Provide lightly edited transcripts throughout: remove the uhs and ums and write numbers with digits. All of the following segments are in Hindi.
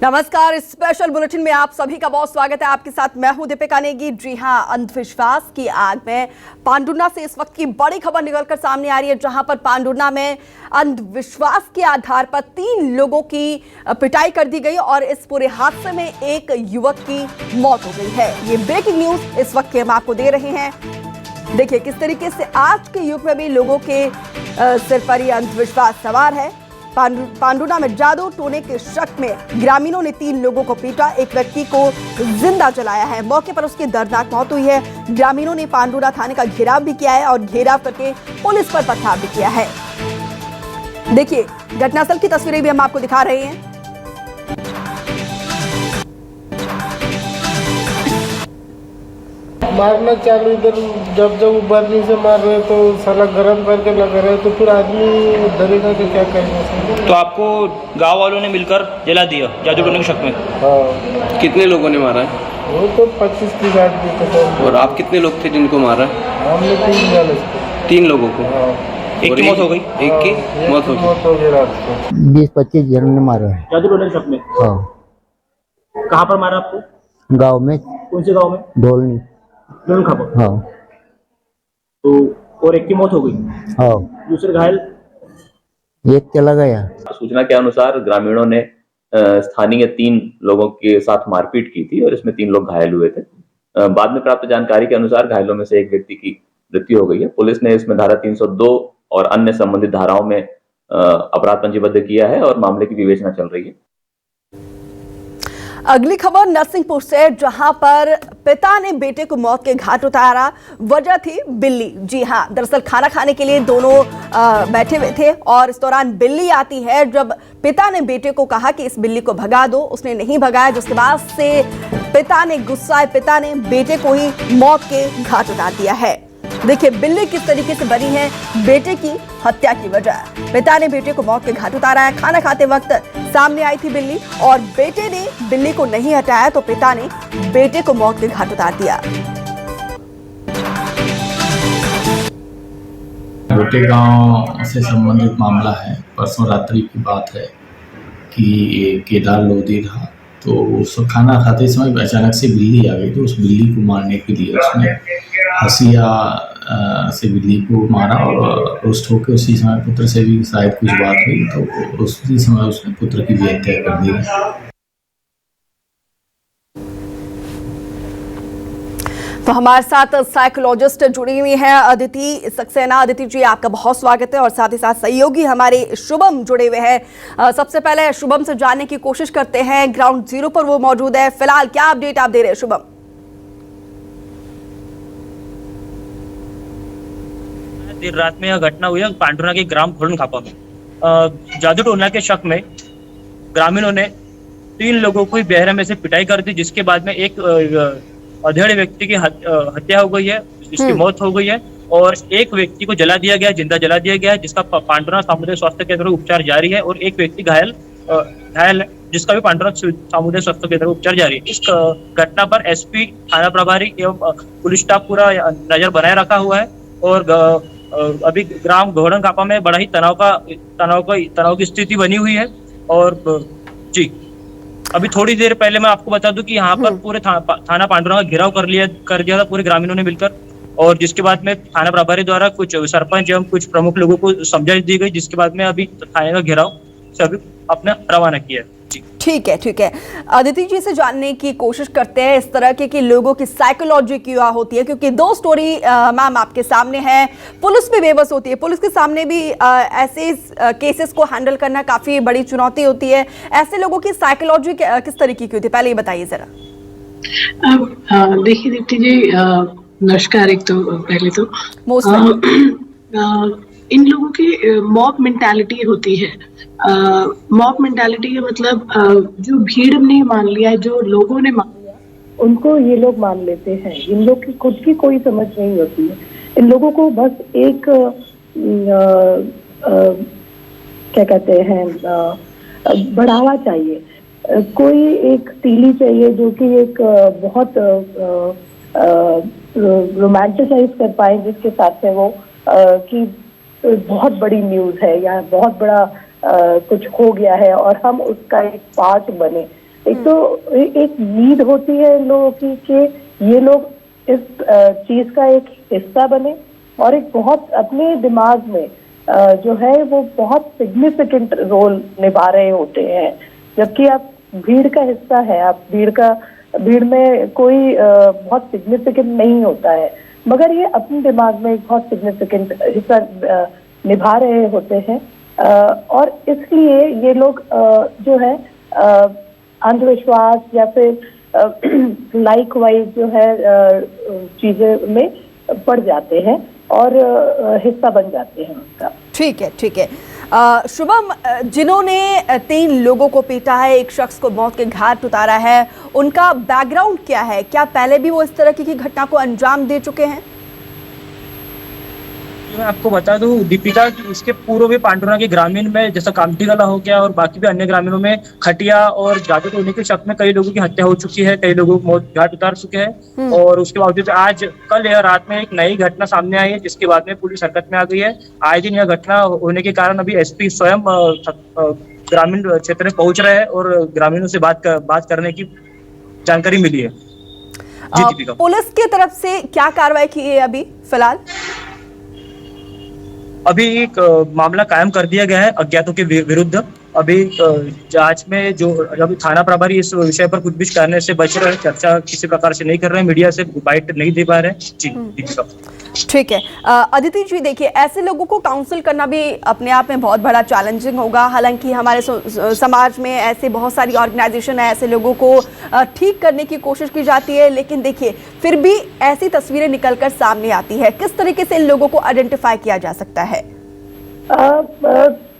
नमस्कार, इस स्पेशल बुलेटिन में आप सभी का बहुत स्वागत है। आपके साथ मैं हूं दीपिका नेगी। जी हां, अंधविश्वास की आग में पांडुर्ना से इस वक्त की बड़ी खबर निकलकर सामने आ रही है, जहां पर पांडुर्ना में अंधविश्वास के आधार पर 3 लोगों की पिटाई कर दी गई और इस पूरे हादसे में एक युवक की मौत हो गई है। ये ब्रेकिंग न्यूज इस वक्त हम आपको दे रहे हैं। देखिए किस तरीके से आज के युग में भी लोगों के सिर पर यह अंधविश्वास सवार है। पांडुर्ना में जादू टोने के शक में ग्रामीणों ने 3 लोगों को पीटा, एक व्यक्ति को जिंदा जलाया है। मौके पर उसकी दर्दनाक मौत हुई है। ग्रामीणों ने पांडुर्ना थाने का घेराव भी किया है और घेराव करके पुलिस पर पथराव भी किया है। देखिए घटनास्थल की तस्वीरें भी हम आपको दिखा रहे हैं। मारना चालू, इधर जब बर्नी से मार रहे तो साला गरम करके लगा रहे तो फिर आदमी डरेगा कि क्या करेगा। तो आपको गांव वालों ने मिलकर जला दिया जादू टोने के शक में? हाँ। कितने लोगों ने मारा है? वो तो 25-30 आदमी थे। और आप कितने लोग थे जिनको मारा? हमने 3 जाने थे। 3 लोगों को? हाँ। एक की मौत हो गई? एक की मौत हो गई। रात को 20-25 जन ने मारा है। जादू टोने के शक में? हाँ। कहाँ पर मारा आपको? गांव में। कौन से गांव में? ढोलनी। हाँ। तो और एक की मौत हो गई? हाँ। दूसरे घायल? एक चला गया। सूचना के अनुसार ग्रामीणों ने स्थानीय 3 लोगों के साथ मारपीट की थी और इसमें 3 लोग घायल हुए थे। बाद में प्राप्त जानकारी के अनुसार घायलों में से एक व्यक्ति की मृत्यु हो गई है। पुलिस ने इसमें धारा 302 और अन्य संबंधित धाराओं में अपराध पंजीबद्ध किया है और मामले की विवेचना चल रही है। अगली खबर नरसिंहपुर से, जहां पर पिता ने बेटे को मौत के घाट उतारा। वजह थी बिल्ली। जी हां, दरअसल खाना खाने के लिए दोनों बैठे हुए थे और इस दौरान बिल्ली आती है। जब पिता ने बेटे को कहा कि इस बिल्ली को भगा दो, उसने नहीं भगाया, जिसके बाद से पिता ने गुस्साए पिता ने बेटे को ही मौत के घाट उतार दिया है। देखिए बिल्ली किस तरीके से बनी है बेटे की हत्या की वजह। पिता ने बेटे को मौत के घाट उतारा है। खाना खाते वक्त सामने आई थी बिल्ली और बेटे ने बिल्ली को नहीं हटाया तो पिता ने बेटे को मौत के घाट उतार दिया। गोटे गांव से संबंधित मामला है। परसों रात्रि की बात है कि केदार लोधी था, तो उस खाना खाते समय अचानक से बिल्ली आ गई। तो उस बिल्ली को मारने के लिए उसने हंसिया से बिल्ली को मारा और रोस्ट होकर उसी समय पुत्र से भी शायद कुछ बात हुई, तो उसी समय उसने पुत्र की भी हत्या कर दी। तो हमारे साथ साइकोलॉजिस्ट जुड़ी हुई हैं अदिति सक्सेना। अदिति जी आपका बहुत स्वागत है और साथ ही साथ सहयोगी हमारे शुभम जुड़े हुए हैं। सबसे पहले शुभम से जानने की कोशिश करते हैं, ग्राउंड जीरो पर वो मौजूद है। फिलहाल क्या अपडेट आप दे रहे हैं शुभम? देर रात में यह घटना हुई है पांडुर्ना के ग्राम घोड़न खापा में। जादू टोना के शक में ग्रामीणों ने 3 लोगों को बेहरा में से पिटाई कर दी, जिसके बाद में एक अधेड़ व्यक्ति की हत्या हो गई है, जिसकी मौत हो गई है और एक व्यक्ति को जला दिया गया, जिंदा जला दिया गया है, जिसका पांडुर्ना सामुदायिक स्वास्थ्य केंद्र में उपचार जारी है और एक व्यक्ति घायल है, जिसका भी पांडुर्ना सामुदायिक स्वास्थ्य केंद्र में उपचार जारी है। इस घटना पर एसपी, थाना प्रभारी एवं पुलिस स्टाफ पूरा नजर बनाए रखा हुआ है और अभी ग्राम घोड़न खापा में बड़ा ही तनाव की स्थिति बनी हुई है। और जी अभी थोड़ी देर पहले मैं आपको बता दूं कि यहाँ पर पूरे थाना पांडुर्ना का घेराव कर दिया था पूरे ग्रामीणों ने मिलकर, और जिसके बाद में थाना प्रभारी द्वारा कुछ सरपंच एवं कुछ प्रमुख लोगों को समझाइश दी गई, जिसके बाद में अभी थाने का घेराव से अभी अपने रवाना किया है। ठीक है। अदिति जी से जानने की कोशिश करते हैं इस तरह के कि लोगों की साइकोलॉजी क्या होती है, क्योंकि 2 स्टोरी मैम आपके सामने है। पुलिस भी बेबस होती है, पुलिस के सामने भी ऐसे केसेस को हैंडल करना काफी बड़ी चुनौती होती है। ऐसे लोगों की साइकोलॉजी किस तरीके की होती है, पहले ये बताइए जरा। देखिए दीप्ति जी, नमस्कार। एक तो पहले तो इन लोगों की मॉब मेंटालिटी होती है। मॉब मेंटालिटी का मतलब जो भीड़ ने मान लिया है, जो लोगों ने मान लिया उनको ये लोग मान लेते हैं। इन लोग की खुद की कोई समझ नहीं होती है। इन लोगों को बस एक क्या कहते हैं बढ़ावा चाहिए, कोई एक तीली चाहिए जो कि एक बहुत रोमांटिसाइज कर पाए, जिसके साथ में वो कि बहुत बड़ी न्यूज़ है या बहुत बड़ा कुछ हो गया है और हम उसका एक पार्ट बने। एक तो एक नीड होती है इन लोगों की कि ये लोग इस चीज का एक हिस्सा बने, और एक बहुत अपने दिमाग में जो है वो बहुत सिग्निफिकेंट रोल निभा रहे होते हैं, जबकि आप भीड़ का हिस्सा है, आप भीड़ में कोई बहुत सिग्निफिकेंट नहीं होता है, मगर ये अपने दिमाग में एक बहुत सिग्निफिकेंट हिस्सा निभा रहे होते हैं, और इसलिए ये लोग जो है अंधविश्वास या फिर लाइक वाइज जो है चीजें में पड़ जाते हैं और हिस्सा बन जाते हैं उसका। ठीक है, ठीक है। शुभम, जिन्होंने 3 लोगों को पीटा है, एक शख्स को मौत के घाट उतारा है, उनका बैकग्राउंड क्या है? क्या पहले भी वो इस तरह की घटना को अंजाम दे चुके हैं? मैं आपको बता दूं दीपिका कि इसके पूर्व भी पांडुर्ना के ग्रामीण में, जैसा कामठीगला हो गया और बाकी भी अन्य ग्रामीणों में खटिया और जादू टोने के शक में कई लोगों की हत्या हो चुकी है, कई लोगों को मौत घाट उतार चुके हैं। और उसके बावजूद आज कल या रात में एक नई घटना सामने आई है, जिसके बाद में पुलिस हरकत में आ गई है। आए दिन यह घटना होने के कारण अभी एसपी स्वयं ग्रामीण क्षेत्र में पहुंच रहे हैं और ग्रामीणों से बात करने की जानकारी मिली है। जी दीपिका, पुलिस की तरफ से क्या कार्रवाई की है अभी फिलहाल? अभी एक मामला कायम कर दिया गया है अज्ञातों के विरुद्ध। अभी जांच में जो अभी थाना प्रभारी इस विषय पर कुछ भी करने से बच रहे हैं, चर्चा किसी प्रकार से नहीं कर रहे हैं, मीडिया से बाइट नहीं दे पा रहे हैं। जी दीपिका, ठीक है। अदिति जी, देखिए, ऐसे लोगों को काउंसिल करना भी अपने आप में बहुत बड़ा चैलेंजिंग होगा। हालांकि हमारे समाज में ऐसे बहुत सारी ऑर्गेनाइजेशन है, ऐसे लोगों को ठीक करने की कोशिश की जाती है, लेकिन देखिए फिर भी ऐसी तस्वीरें निकलकर सामने आती है। किस तरीके से इन लोगों को आइडेंटिफाई किया जा सकता है?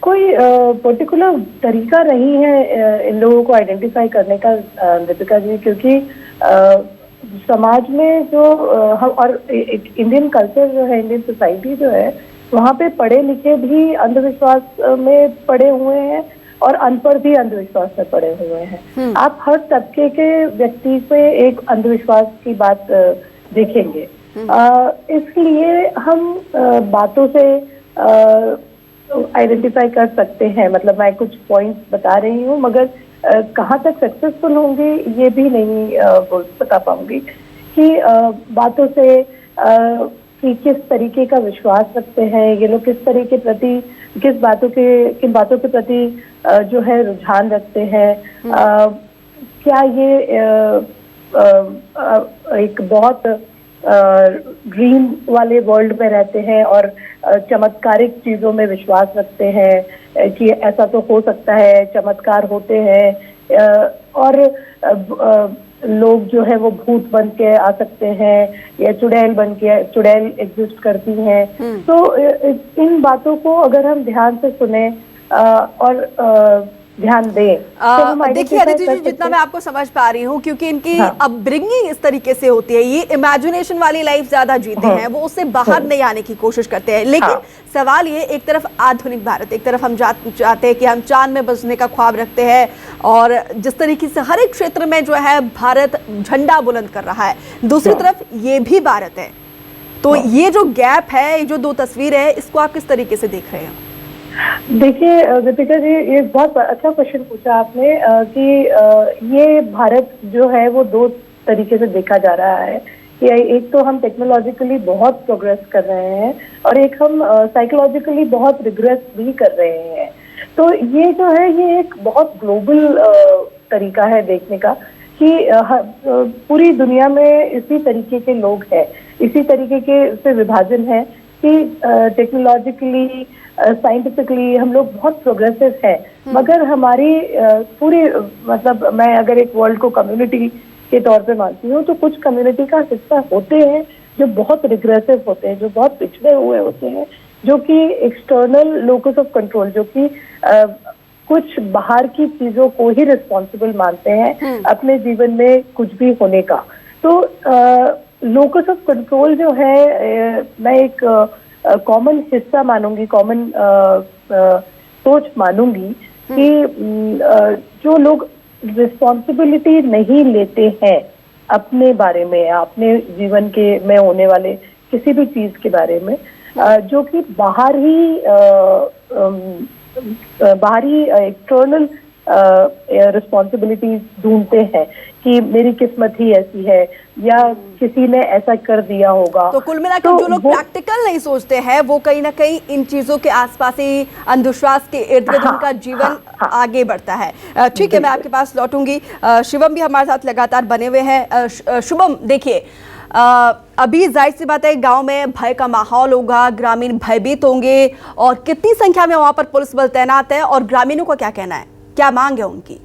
कोई पर्टिकुलर तरीका नहीं है इन लोगों को आइडेंटिफाई करने का दीपिका जी, क्योंकि समाज में जो हम और इंडियन कल्चर जो है, इंडियन सोसाइटी जो है, वहाँ पे पढ़े लिखे भी अंधविश्वास में पड़े हुए हैं और अनपढ़ भी अंधविश्वास में पड़े हुए हैं। आप हर तबके के व्यक्ति पे एक अंधविश्वास की बात देखेंगे। इसलिए हम बातों से आइडेंटिफाई कर सकते हैं। मतलब मैं कुछ पॉइंट्स बता रही हूँ, मगर कहाँ तक सक्सेसफुल होंगे ये भी नहीं बता पाऊंगी कि बातों से कि किस तरीके का विश्वास रखते हैं ये लोग, किस तरह के प्रति किन बातों के प्रति जो है रुझान रखते हैं। क्या ये एक बहुत ड्रीम वाले वर्ल्ड में रहते हैं और चमत्कारिक चीजों में विश्वास रखते हैं कि ऐसा तो हो सकता है, चमत्कार होते हैं, और लोग जो है वो भूत बन के आ सकते हैं या चुड़ैल एग्जिस्ट करती हैं। तो इन बातों को अगर हम ध्यान से सुने और ध्यान दें तो देखिए अदिति जी, जितना मैं आपको समझ पा रही हूँ, क्योंकि इनकी अपब्रिंगिंग इस तरीके से होती है, ये इमेजिनेशन वाली लाइफ ज्यादा जीते हैं, वो उससे बाहर नहीं आने की कोशिश करते हैं। लेकिन सवाल ये, एक तरफ आधुनिक भारत, एक तरफ हम चाहते हैं कि हम चांद में बसने का ख्वाब रखते हैं, और जिस तरीके से हर एक क्षेत्र में जो है भारत झंडा बुलंद कर रहा है, दूसरी तरफ ये भी भारत है। तो ये जो गैप है, ये जो दो तस्वीर है, इसको आप किस तरीके से देख रहे हैं? देखिए दीपिका जी, ये बहुत अच्छा क्वेश्चन पूछा आपने कि ये भारत जो है वो दो तरीके से देखा जा रहा है कि एक तो हम टेक्नोलॉजिकली बहुत प्रोग्रेस कर रहे हैं और एक हम साइकोलॉजिकली बहुत रिग्रेस भी कर रहे हैं। तो ये जो है ये एक बहुत ग्लोबल तरीका है देखने का कि पूरी दुनिया में इसी तरीके के लोग हैं, इसी तरीके के से विभाजन है कि टेक्नोलॉजिकली साइंटिफिकली हम लोग बहुत प्रोग्रेसिव है, मगर हमारी पूरी मतलब मैं अगर एक वर्ल्ड को कम्युनिटी के तौर पे मानती हूँ तो कुछ कम्युनिटी का हिस्सा होते हैं जो बहुत रिग्रेसिव होते हैं, जो बहुत पिछड़े हुए होते हैं, जो कि एक्सटर्नल लोकस ऑफ कंट्रोल, जो कि कुछ बाहर की चीजों को ही रिस्पॉन्सिबल मानते हैं अपने जीवन में कुछ भी होने का। तो लोकस ऑफ कंट्रोल जो है मैं एक कॉमन हिस्सा मानूंगी, कॉमन सोच मानूंगी कि जो लोग रिस्पॉन्सिबिलिटी नहीं लेते हैं अपने बारे में, अपने जीवन के में होने वाले किसी भी चीज के बारे में, जो कि बाहरी एक्सटर्नल रिस्पॉन्सिबिलिटीज ढूंढते हैं कि मेरी किस्मत ही ऐसी है या किसी ने ऐसा कर दिया होगा। तो कुल मिलाकर जो लोग प्रैक्टिकल नहीं सोचते हैं वो कहीं ना कहीं इन चीजों के आसपास ही अंधविश्वास के इर्द गिर्द उनका जीवन आगे बढ़ता है। ठीक है, मैं आपके पास लौटूंगी। शुभम भी हमारे साथ लगातार बने हुए हैं। शुभम, देखिए अभी जाहिर सी बात है गांव में भय का माहौल होगा, ग्रामीण भयभीत होंगे, और कितनी संख्या में वहां पर पुलिस बल तैनात है और ग्रामीणों का क्या कहना है, क्या मांग है उनकी?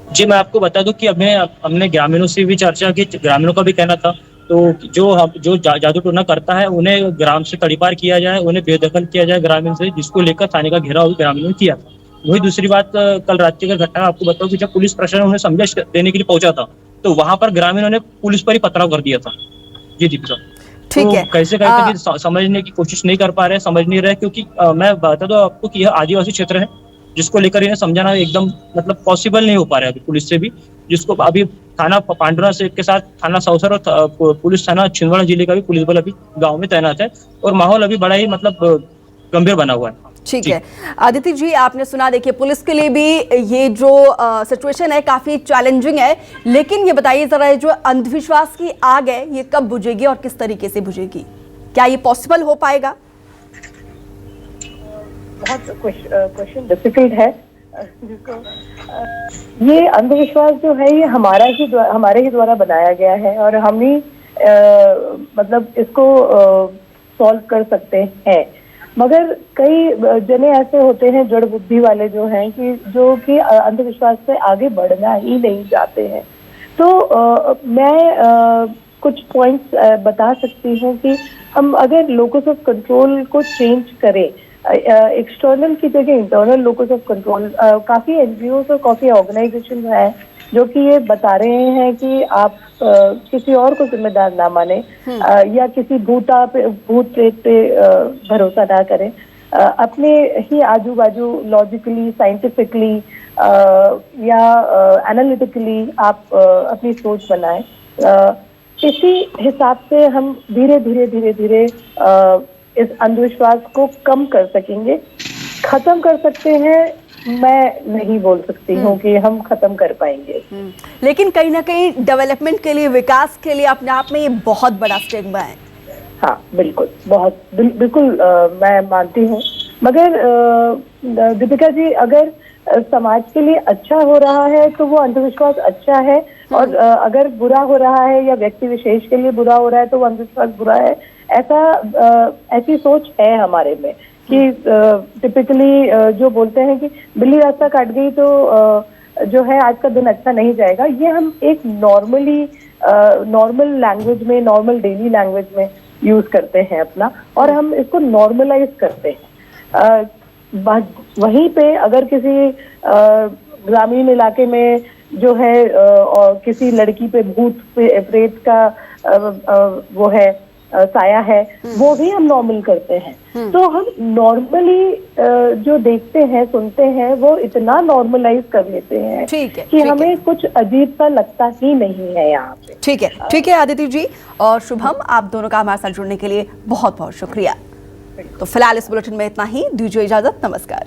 जी, मैं आपको बता दूं कि हमने ग्रामीणों से भी चर्चा की। ग्रामीणों का भी कहना था तो जो जादू टोना करता है उन्हें ग्राम से तड़ीपार किया जाए, उन्हें बेदखल किया जाए ग्रामीण से, जिसको लेकर थाने का घेराव ग्रामीणों ने किया था। वही दूसरी बात, कल रात की घटना आपको बताऊं कि जब पुलिस प्रशासन उन्हें समझाइश देने के लिए पहुंचा था तो वहां पर ग्रामीणों ने पुलिस पर ही पथराव कर दिया था। जी दीपिका, ठीक है, कैसे कहते कि समझने की कोशिश नहीं कर पा रहे, समझ नहीं रहे, क्योंकि मैं बता दूं आपको कि यह आदिवासी क्षेत्र है जिसको लेकर इन्हें समझाना एकदम मतलब पॉसिबल नहीं हो पा रहा है अभी पुलिस से भी, जिसको अभी थाना पांडुना से के साथ थाना सौसर और पुलिस थाना छिंदवाड़ा जिले का भी पुलिस बल अभी गांव में तैनात है और माहौल अभी बड़ा ही मतलब गंभीर बना हुआ है। ठीक है आदित्य जी, आपने सुना, देखिए पुलिस के लिए भी ये जो सिचुएशन है काफी चैलेंजिंग है, लेकिन ये बताइए जरा, जो अंधविश्वास की आग है ये कब बुझेगी और किस तरीके से बुझेगी? क्या ये पॉसिबल हो पाएगा? बहुत क्वेश्चन डिफिकल्ट है। ये अंधविश्वास जो है ये हमारे ही द्वारा बनाया गया है और हम ही मतलब इसको सॉल्व कर सकते हैं, मगर कई जने ऐसे होते हैं जड़ बुद्धि वाले जो हैं कि अंधविश्वास से आगे बढ़ना ही नहीं चाहते हैं। तो मैं कुछ पॉइंट्स बता सकती हूँ कि हम अगर लोकस ऑफ कंट्रोल को चेंज करें, एक्सटर्नल की जगह इंटरनल लोकस ऑफ कंट्रोल, काफी एनजीओ और काफी ऑर्गेनाइजेशन है जो कि ये बता रहे हैं कि आप किसी और को जिम्मेदार ना माने या किसी भूत प्रेत पे भरोसा ना करें, अपने ही आजू बाजू लॉजिकली, साइंटिफिकली या एनालिटिकली आप अपनी सोच बनाएं। इसी हिसाब से हम धीरे धीरे इस अंधविश्वास को कम कर सकेंगे। खत्म कर सकते हैं मैं नहीं बोल सकती हूँ कि हम खत्म कर पाएंगे, लेकिन कहीं ना कहीं डेवलपमेंट के लिए, विकास के लिए अपने आप में ये बहुत बड़ा स्टिग्मा है। हाँ बिल्कुल, बिल्कुल मैं मानती हूँ, मगर दीपिका जी, अगर समाज के लिए अच्छा हो रहा है तो वो अंधविश्वास अच्छा है, और अगर बुरा हो रहा है या व्यक्ति विशेष के लिए बुरा हो रहा है तो वो अंधविश्वास बुरा है। ऐसी सोच है हमारे में कि टिपिकली जो बोलते हैं कि बिल्ली रास्ता काट गई तो जो है आज का दिन अच्छा नहीं जाएगा, ये हम एक नॉर्मल लैंग्वेज में, नॉर्मल डेली लैंग्वेज में यूज करते हैं अपना, और हम इसको नॉर्मलाइज करते हैं। वहीं पे अगर किसी ग्रामीण इलाके में जो है और किसी लड़की पे भूत प्रेत का वो है साया है, वो भी हम नॉर्मल करते हैं। तो हम नॉर्मली जो देखते हैं, सुनते हैं, वो इतना नॉर्मलाइज कर लेते हैं कि हमें कुछ अजीब सा लगता ही नहीं है यहाँ पे। ठीक है आदित्य जी और शुभम, आप दोनों का हमारे साथ जुड़ने के लिए बहुत बहुत शुक्रिया। तो फिलहाल इस बुलेटिन में इतना ही, दीजिए इजाजत, नमस्कार।